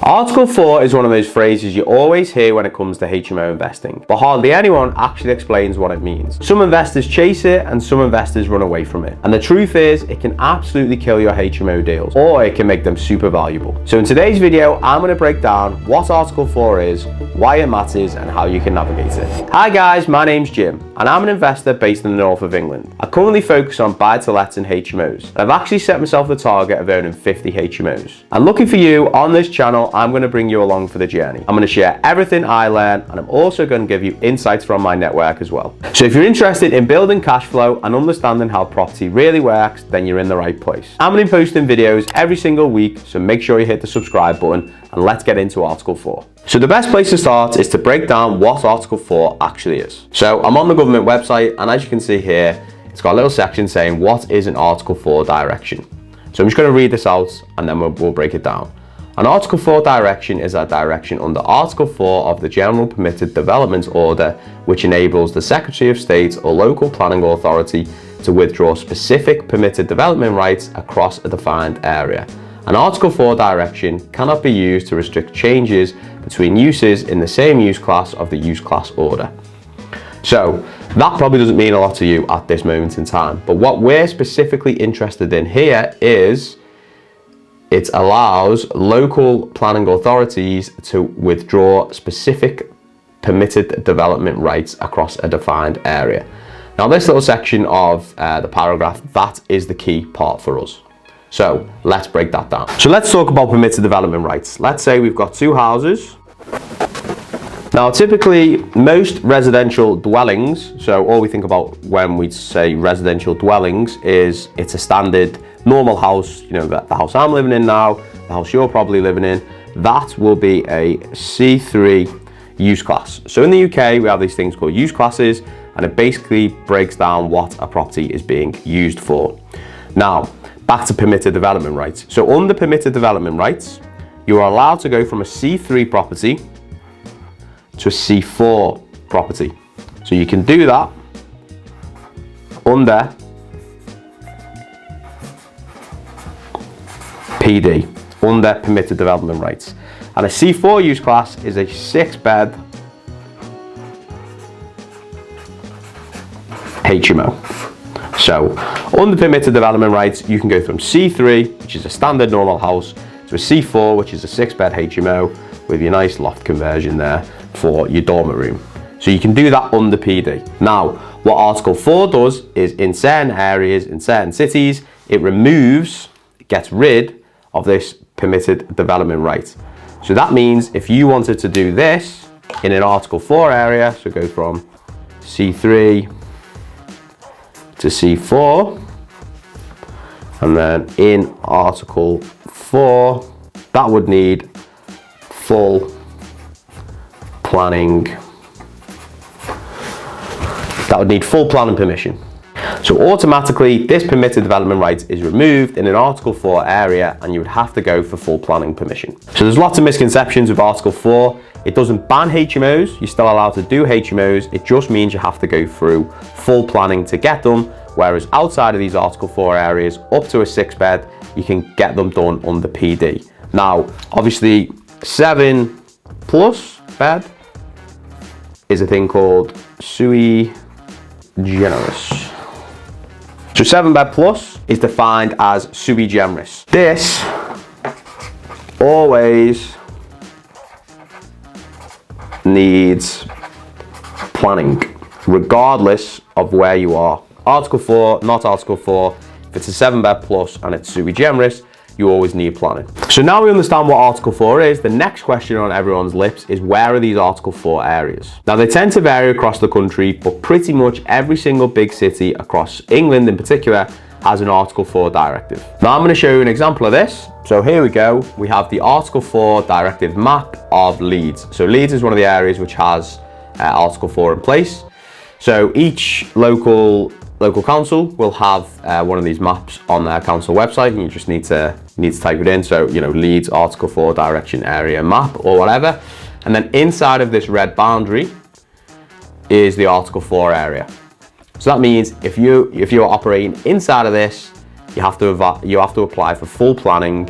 Article 4 is one of those phrases you always hear when it comes to HMO investing, but hardly anyone actually explains what it means. Some investors chase it and some investors run away from it. And the truth is, it can absolutely kill your HMO deals, or it can make them super valuable. So in today's video, I'm going to break down what Article 4 is, why it matters, and how you can navigate it. Hi guys, my name's Jim, and I'm an investor based in the north of England. I currently focus on buy-to-lets and HMOs, and I've actually set myself the target of owning 50 HMOs. And looking for you on this channel, I'm going to bring you along for the journey. I'm going to share everything I learn, and I'm also going to give you insights from my network as well. So if you're interested in building cash flow and understanding how property really works, then you're in the right place. I'm going to be posting videos every single week, so make sure you hit the subscribe button, and let's get into Article 4. So the best place to start is to break down what Article 4 actually is. So I'm on the government website, and as you can see here, it's got a little section saying what is an Article 4 direction. So I'm just going to read this out, and then we'll break it down. An Article 4 direction is a direction under Article 4 of the General Permitted Development Order, which enables the Secretary of State or local planning authority to withdraw specific permitted development rights across a defined area. An Article 4 direction cannot be used to restrict changes between uses in the same use class of the use class order. So that probably doesn't mean a lot to you at this moment in time, but what we're specifically interested in here is it allows local planning authorities to withdraw specific permitted development rights across a defined area. Now this little section of the paragraph, that is the key part for us. So let's break that down. So let's talk about permitted development rights. Let's say we've got two houses. Now typically most residential dwellings, so all we think about when we say residential dwellings is it's a standard normal house, you know, the house I'm living in now, the house you're probably living in, that will be a C3 use class. So in the UK, we have these things called use classes, and it basically breaks down what a property is being used for. Now, back to permitted development rights. So under permitted development rights, you are allowed to go from a C3 property to a C4 property. So you can do that under PD, under permitted development rights. And a C4 use class is a 6-bed HMO. So under permitted development rights, you can go from C3, which is a standard normal house, to a C4, which is a 6-bed HMO with your nice loft conversion there for your dormer room. So you can do that under PD. Now, what Article 4 does is in certain areas, in certain cities, it gets rid of this permitted development right. So that means if you wanted to do this in an Article 4 area, so go from C3 to C4, and then in Article 4, that would need full planning. That would need full planning permission. So automatically, this permitted development right is removed in an Article 4 area, and you would have to go for full planning permission. So there's lots of misconceptions with Article 4. It doesn't ban HMOs. You're still allowed to do HMOs. It just means you have to go through full planning to get them, whereas outside of these Article 4 areas, up to a 6-bed, you can get them done under PD. Now, obviously, 7+ bed is a thing called sui generis. So 7-bed plus is defined as sui generis. This always needs planning, regardless of where you are. Article 4, not Article 4. If it's a 7-bed plus and it's sui generis, you always need planning. So now we understand what Article 4 is, the next question on everyone's lips is, where are these Article 4 areas? Now they tend to vary across the country, but pretty much every single big city across England in particular has an Article 4 directive. Now I'm going to show you an example of this. So here we go, we have the Article 4 directive map of Leeds. So Leeds is one of the areas which has Article 4 in place. So each local council will have one of these maps on their council website, and you just need to type it in. So, you know, Leeds Article 4 direction area map or whatever. And then inside of this red boundary is the Article 4 area. So that means if you're operating inside of this, you have to apply for full planning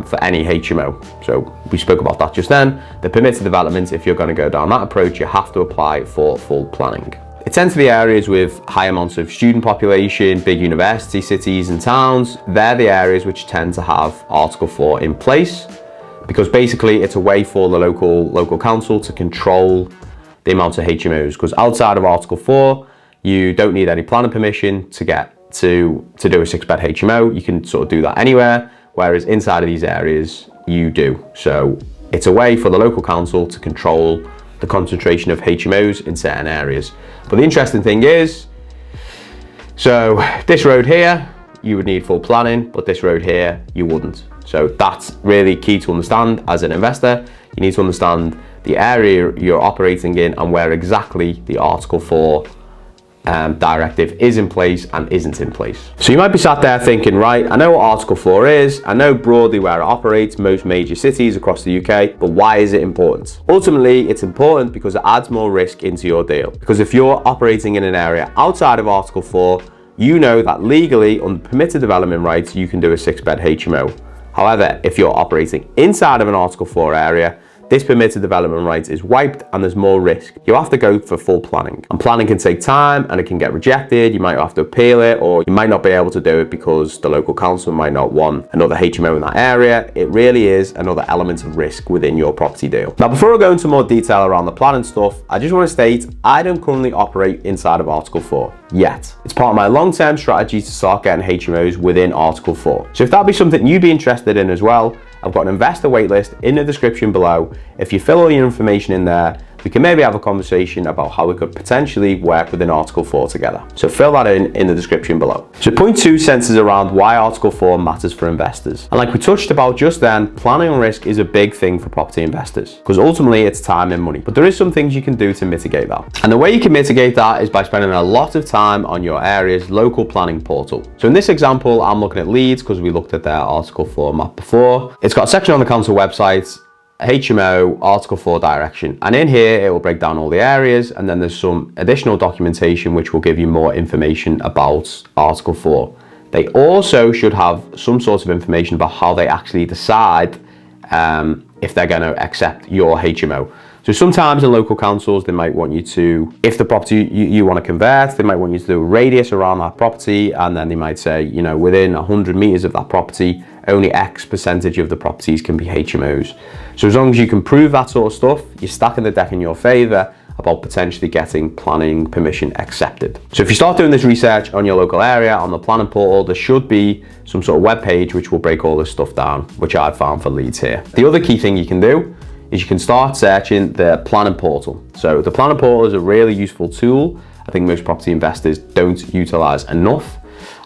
for any HMO. So we spoke about that just then. The permitted development, if you're going to go down that approach, you have to apply for full planning. It tends to be areas with high amounts of student population, big university cities and towns. They're the areas which tend to have Article 4 in place, because basically it's a way for the local council to control the amount of HMOs, because outside of Article 4, you don't need any planning permission to get to do a 6-bed HMO. You can sort of do that anywhere, whereas inside of these areas, you do. So it's a way for the local council to control the concentration of HMOs in certain areas. But the interesting thing is, so this road here, you would need full planning, but this road here, you wouldn't. So that's really key to understand as an investor. You need to understand the area you're operating in and where exactly the Article 4 directive is in place and isn't in place. So you might be sat there thinking, right, I know what Article 4 is, I know broadly where it operates, most major cities across the UK, but why is it important? Ultimately, it's important because it adds more risk into your deal. Because if you're operating in an area outside of Article 4, you know that legally, under permitted development rights, you can do a 6-bed HMO. However, if you're operating inside of an Article 4 area, this permitted development rights is wiped and there's more risk. You have to go for full planning. And planning can take time and it can get rejected. You might have to appeal it, or you might not be able to do it because the local council might not want another HMO in that area. It really is another element of risk within your property deal. Now, before I go into more detail around the planning stuff, I just want to state I don't currently operate inside of Article 4 yet. It's part of my long-term strategy to start getting HMOs within Article 4. So if that'd be something you'd be interested in as well, I've got an investor waitlist in the description below. If you fill all your information in there, we can maybe have a conversation about how we could potentially work within Article 4 together. So fill that in the description below. So point 2 centers around why Article 4 matters for investors. And like we touched about just then, planning and risk is a big thing for property investors, because ultimately it's time and money. But there is some things you can do to mitigate that. And the way you can mitigate that is by spending a lot of time on your area's local planning portal. So in this example, I'm looking at Leeds because we looked at their Article 4 map before. It's got a section on the council website, HMO Article 4 direction, and in here it will break down all the areas, and then there's some additional documentation which will give you more information about Article 4. They also should have some sort of information about how they actually decide if they're going to accept your HMO. So sometimes in local councils, they might want you to, if the property you want to convert, they might want you to do a radius around that property, and then they might say, you know, within 100 meters of that property, only X percentage of the properties can be HMOs. So as long as you can prove that sort of stuff, you're stacking the deck in your favor about potentially getting planning permission accepted. So if you start doing this research on your local area, on the planning portal, there should be some sort of web page which will break all this stuff down, which I've found for Leeds here. The other key thing you can do is you can start searching the planning portal. So the planning portal is a really useful tool. I think most property investors don't utilize enough.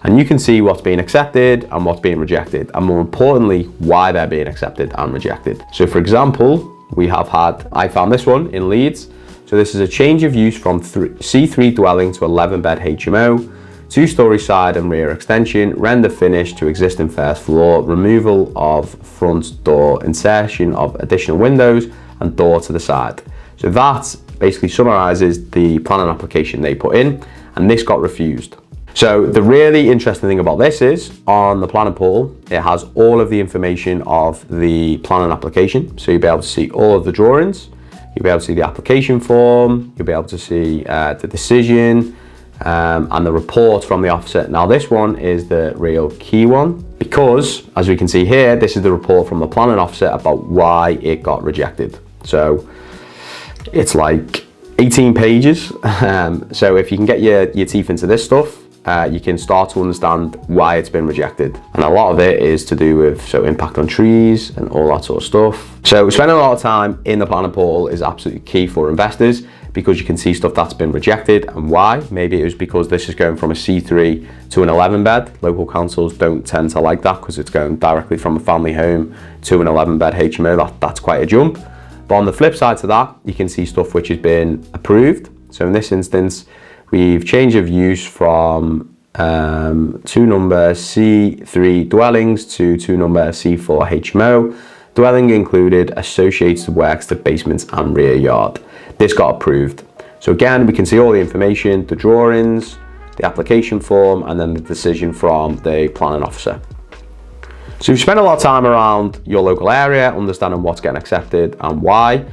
And you can see what's being accepted and what's being rejected, and more importantly, why they're being accepted and rejected. So for example, I found this one in Leeds. So this is a change of use from C3 dwelling to 11-bed HMO, 2-story side and rear extension, render finish to existing first floor, removal of front door, insertion of additional windows and door to the side. So that basically summarizes the planning application they put in, and this got refused. So the really interesting thing about this is on the planning portal, it has all of the information of the planning application. So you'll be able to see all of the drawings, you'll be able to see the application form, you'll be able to see the decision and the report from the officer. Now this one is the real key one, because as we can see here, this is the report from the planning officer about why it got rejected. So it's like 18 pages. So if you can get your teeth into this stuff, you can start to understand why it's been rejected. And a lot of it is to do with impact on trees and all that sort of stuff. So spending a lot of time in the planning portal is absolutely key for investors, because you can see stuff that's been rejected and why. Maybe it was because this is going from a C3 to an 11-bed. Local councils don't tend to like that because it's going directly from a family home to an 11-bed HMO. That's quite a jump. But on the flip side to that, you can see stuff which has been approved. So in this instance, we've changed of use from 2-number C3 dwellings to 2-number C4 HMO. Dwelling included associated works to basements and rear yard. This got approved. So again, we can see all the information, the drawings, the application form, and then the decision from the planning officer. So if you spend a lot of time around your local area, understanding what's getting accepted and why,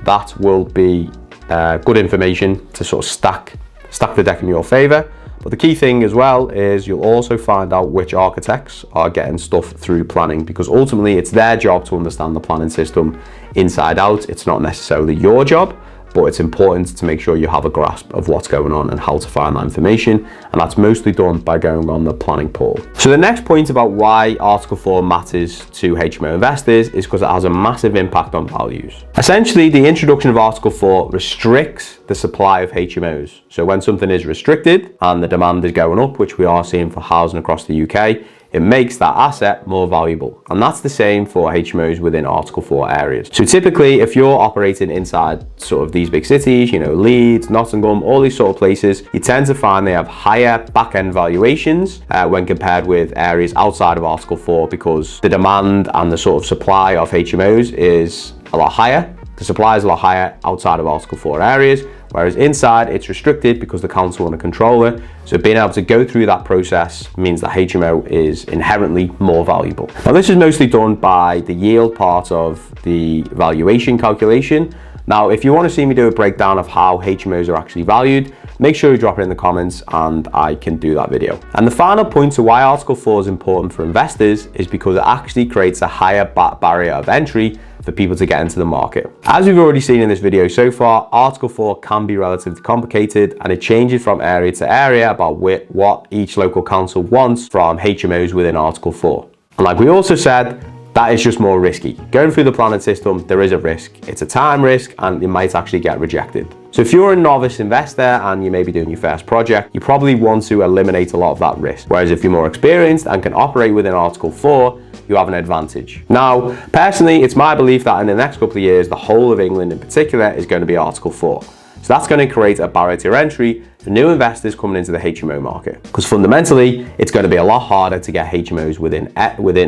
that will be good information to sort of stack the deck in your favor. But the key thing as well is you'll also find out which architects are getting stuff through planning, because ultimately it's their job to understand the planning system inside out. It's not necessarily your job, but it's important to make sure you have a grasp of what's going on and how to find that information. And that's mostly done by going on the planning portal. So the next point about why Article 4 matters to HMO investors is because it has a massive impact on values. Essentially, the introduction of Article 4 restricts the supply of HMOs. So when something is restricted and the demand is going up, which we are seeing for housing across the UK, it makes that asset more valuable. And that's the same for HMOs within Article 4 areas. So typically, if you're operating inside sort of these big cities, you know, Leeds, Nottingham, all these sort of places, you tend to find they have higher back-end valuations when compared with areas outside of Article 4, because the demand and the sort of supply of HMOs is a lot higher. The supply is a lot higher outside of Article 4 areas, whereas inside it's restricted because the council want to control it. So being able to go through that process means that HMO is inherently more valuable. Now this is mostly done by the yield part of the valuation calculation. Now, if you want to see me do a breakdown of how HMOs are actually valued, make sure you drop it in the comments and I can do that video. And the final point to why Article 4 is important for investors is because it actually creates a higher barrier of entry for people to get into the market. As we've already seen in this video so far, Article 4 can be relatively complicated, and it changes from area to area about what each local council wants from HMOs within Article 4. And like we also said, that is just more risky. Going through the planning system, there is a risk. It's a time risk and it might actually get rejected. So if you're a novice investor and you may be doing your first project, you probably want to eliminate a lot of that risk. Whereas if you're more experienced and can operate within Article 4, you have an advantage. Now, personally, it's my belief that in the next couple of years, the whole of England in particular is going to be Article 4. So that's going to create a barrier to entry for new investors coming into the HMO market. Because fundamentally, it's going to be a lot harder to get HMOs within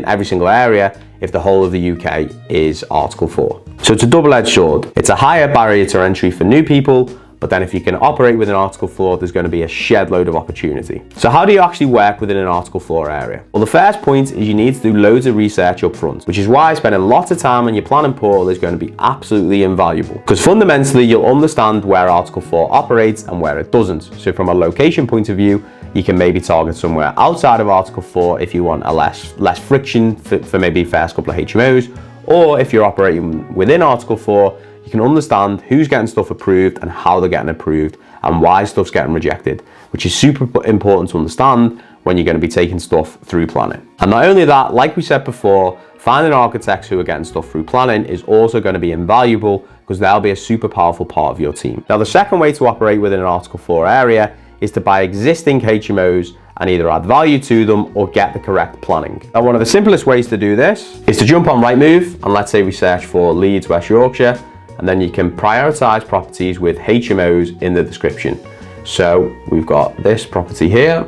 every single area if the whole of the UK is Article 4. So it's a double-edged sword. It's a higher barrier to entry for new people, but then if you can operate within Article 4, there's going to be a shed load of opportunity. So how do you actually work within an Article 4 area? Well, the first point is you need to do loads of research up front, which is why spending lots of time on your planning portal is going to be absolutely invaluable. Because fundamentally, you'll understand where Article 4 operates and where it doesn't. So from a location point of view, you can maybe target somewhere outside of Article 4 if you want a less friction for maybe first couple of HMOs, or if you're operating within Article 4, you can understand who's getting stuff approved and how they're getting approved and why stuff's getting rejected, which is super important to understand when you're going to be taking stuff through planning. And not only that, like we said before, finding architects who are getting stuff through planning is also going to be invaluable because they'll be a super powerful part of your team. Now, the second way to operate within an Article 4 area is to buy existing HMOs and either add value to them or get the correct planning. Now, one of the simplest ways to do this is to jump on Rightmove and let's say we search for Leeds, West Yorkshire, and then you can prioritize properties with HMOs in the description. So we've got this property here.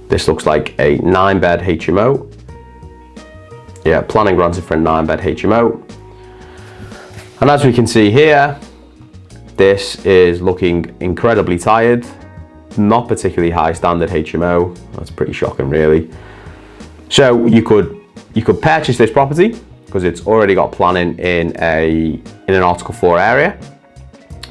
This looks like a 9-bed HMO. Yeah, planning granted for a 9-bed HMO. And as we can see here, this is looking incredibly tired. Not particularly high standard HMO. That's pretty shocking, really. So you could purchase this property because it's already got planning in an Article 4 area.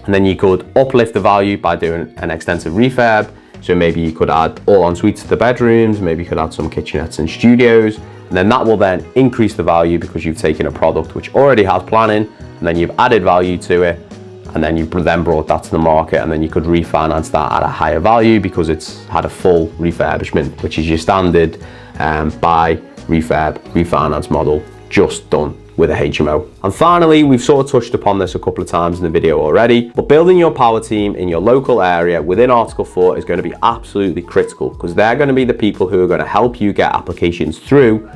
And then you could uplift the value by doing an extensive refurb. So maybe you could add all en suites to the bedrooms, maybe you could add some kitchenettes and studios, and then that will then increase the value because you've taken a product which already has planning, and then you've added value to it, and then you've then brought that to the market, and then you could refinance that at a higher value because it's had a full refurbishment, which is your standard buy, refurb, refinance model, just done with a HMO. And finally, we've sort of touched upon this a couple of times in the video already, but building your power team in your local area within Article 4 is going to be absolutely critical because they're going to be the people who are going to help you get applications through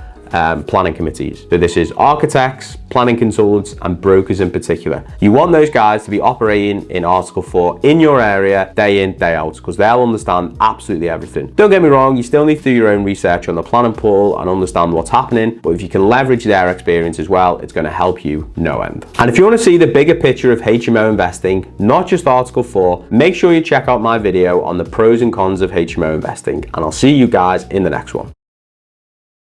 planning committees. So this is architects, planning consultants, and brokers in particular. You want those guys to be operating in Article 4 in your area, day in, day out, because they'll understand absolutely everything. Don't get me wrong, you still need to do your own research on the planning portal and understand what's happening, but if you can leverage their experience as well, it's going to help you no end. And if you want to see the bigger picture of HMO investing, not just Article 4, make sure you check out my video on the pros and cons of HMO investing, and I'll see you guys in the next one.